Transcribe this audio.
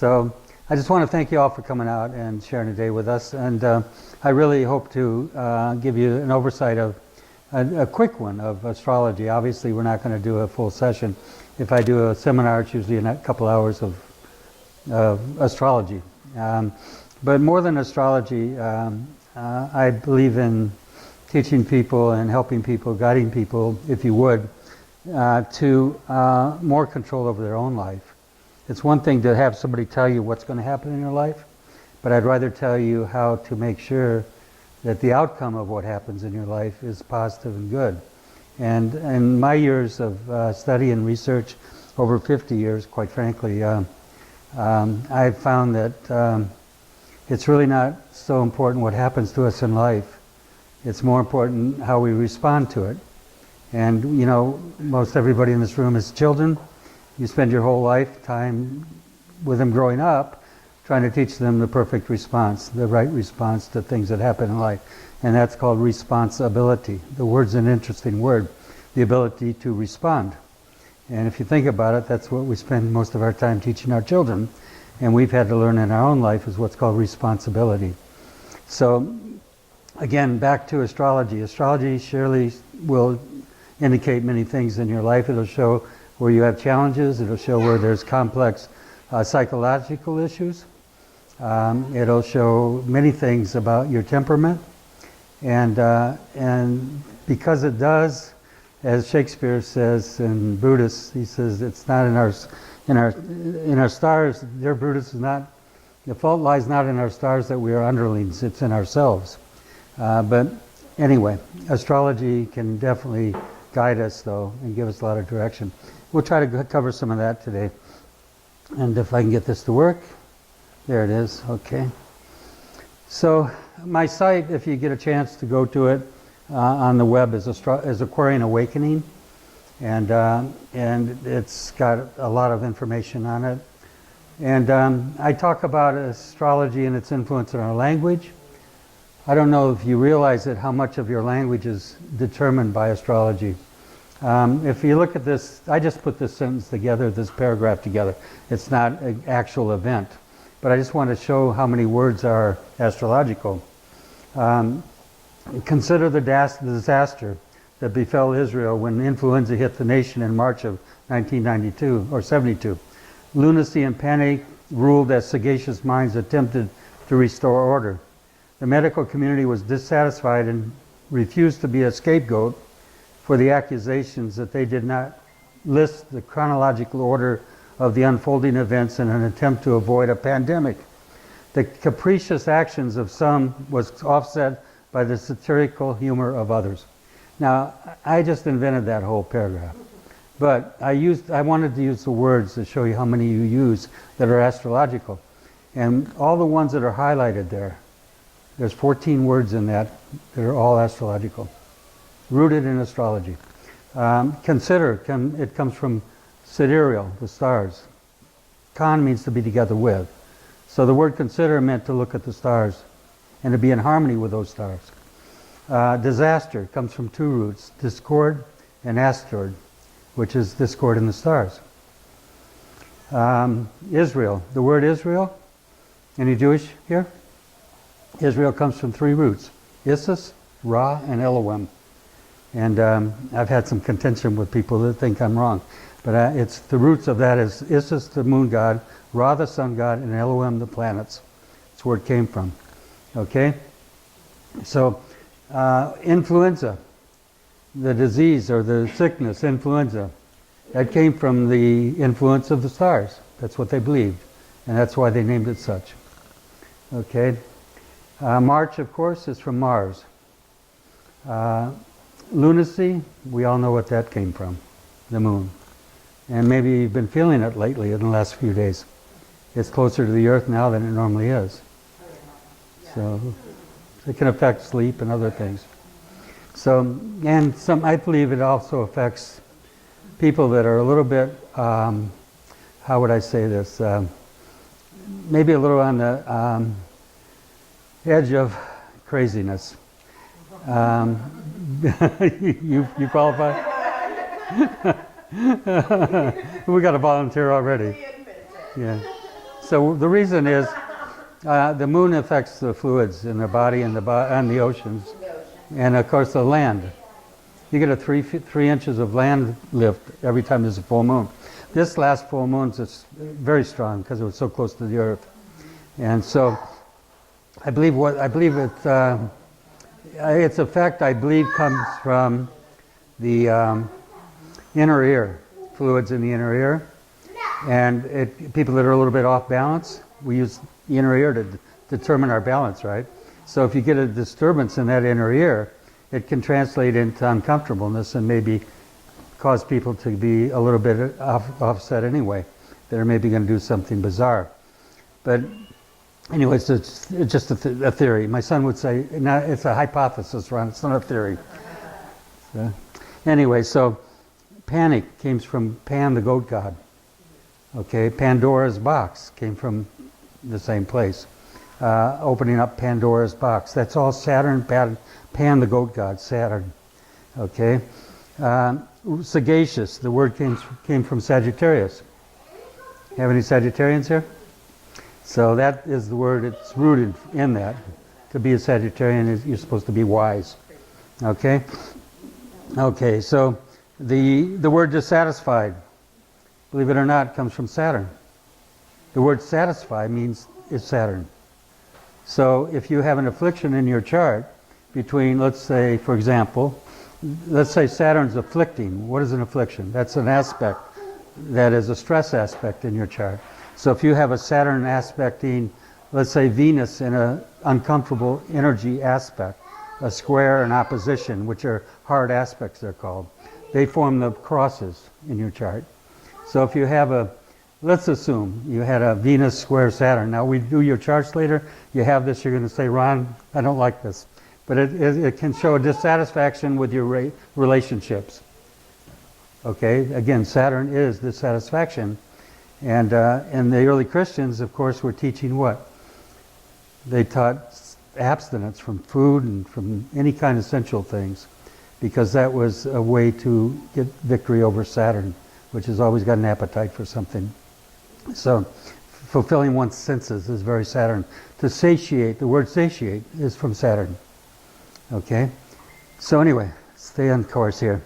So I just want to thank you all for coming out and sharing a day with us. And I really hope to give you an oversight of a quick one of astrology. Obviously, we're not going to do a full session. If I do a seminar, it's usually a couple hours of astrology. But more than astrology, I believe in teaching people and helping people, guiding people, if you would, to more control over their own life. It's one thing to have somebody tell you what's going to happen in your life, but I'd rather tell you how to make sure that the outcome of what happens in your life is positive and good. And in my years of study and research, over 50 years, quite frankly, I've found that it's really not so important what happens to us in life. It's more important how we respond to it. And you know, most everybody in this room is children. You spend your whole lifetime with them growing up, trying to teach them the perfect response, the right response to things that happen in life. And that's called responsibility. The word's an interesting word, the ability to respond. And if you think about it, that's what we spend most of our time teaching our children. And we've had to learn in our own life is what's called responsibility. So again, back to astrology. Astrology surely will indicate many things in your life. It'll show where you have challenges. It'll show where there's complex psychological issues. It'll show many things about your temperament. And because it does, as Shakespeare says in Brutus, he says it's not in our stars. Dear Brutus, is not the fault lies not in our stars that we are underlings. It's in ourselves. But anyway, astrology can definitely guide us, though, and give us a lot of direction. We'll try to cover some of that today. And if I can get this to work, there it is. Okay. So my site, if you get a chance to go to it on the web, is Aquarian Awakening, and it's got a lot of information on it. And I talk about astrology and its influence on our language. I don't know if you realize it, how much of your language is determined by astrology. If you look at this, I just put this sentence together, this paragraph together. It's not an actual event, but I just want to show how many words are astrological. Consider the disaster that befell Israel when influenza hit the nation in March of 1992 or 72. Lunacy and panic ruled as sagacious minds attempted to restore order. The medical community was dissatisfied and refused to be a scapegoat for the accusations that they did not list the chronological order of the unfolding events in an attempt to avoid a pandemic. The capricious actions of some was offset by the satirical humor of others. Now, I just invented that whole paragraph, but I wanted to use the words to show you how many you use that are astrological. And all the ones that are highlighted there's 14 words in that are all astrological, rooted in astrology. Consider, it comes from sidereal, the stars. Con means to be together with. So the word consider meant to look at the stars and to be in harmony with those stars. Disaster comes from two roots, discord and asteroid, which is discord in the stars. Israel, the word Israel, any Jewish here? Israel comes from three roots, Isis, Ra, and Elohim. And I've had some contention with people that think I'm wrong. But it's the roots of that is Isis, the moon god, Ra, the sun god, and Elohim, the planets. That's where it came from. Okay? So, influenza, the disease or the sickness, influenza, that came from the influence of the stars. That's what they believed. And that's why they named it such. Okay? March, of course, is from Mars. Lunacy, we all know what that came from, the moon. And maybe you've been feeling it lately in the last few days. It's closer to the earth now than it normally is. So it can affect sleep and other things. So, and I believe it also affects people that are a little bit, how would I say this, maybe a little on the edge of craziness. You qualify? We got a volunteer already. Yeah. So the reason is the moon affects the fluids in the body and the oceans, and of course the land. You get a 3 inches of land lift every time there's a full moon. This last full moon is very strong because it was so close to the Earth, and so I believe its effect, I believe, comes from the inner ear, fluids in the inner ear, and people that are a little bit off balance, we use the inner ear to determine our balance, right? So if you get a disturbance in that inner ear, it can translate into uncomfortableness and maybe cause people to be a little bit offset anyway. They're maybe going to do something bizarre. But anyway, it's just a theory. My son would say, it's a hypothesis, Ron, it's not a theory. So, anyway, so panic came from Pan, the goat god. Okay, Pandora's box came from the same place. Opening up Pandora's box. That's all Saturn, Pan, the goat god, Saturn. Okay. Sagacious, the word came from Sagittarius. Have any Sagittarians here? So that is the word, it's rooted in that. To be a Sagittarian, you're supposed to be wise. Okay? Okay, so the word dissatisfied, believe it or not, comes from Saturn. The word satisfy means it's Saturn. So if you have an affliction in your chart between, let's say, for example, let's say Saturn's afflicting. What is an affliction? That's an aspect that is a stress aspect in your chart. So if you have a Saturn aspecting, let's say Venus in an uncomfortable energy aspect, a square and opposition, which are hard aspects they're called, they form the crosses in your chart. So if you have let's assume you had a Venus square Saturn. Now we do your charts later, you have this, you're going to say, Ron, I don't like this. But it can show a dissatisfaction with your relationships. Okay, again, Saturn is dissatisfaction. And the early Christians, of course, were teaching what? They taught abstinence from food and from any kind of sensual things, because that was a way to get victory over Saturn, which has always got an appetite for something. So fulfilling one's senses is very Saturn. To satiate, the word satiate is from Saturn. Okay? So anyway, stay on course here.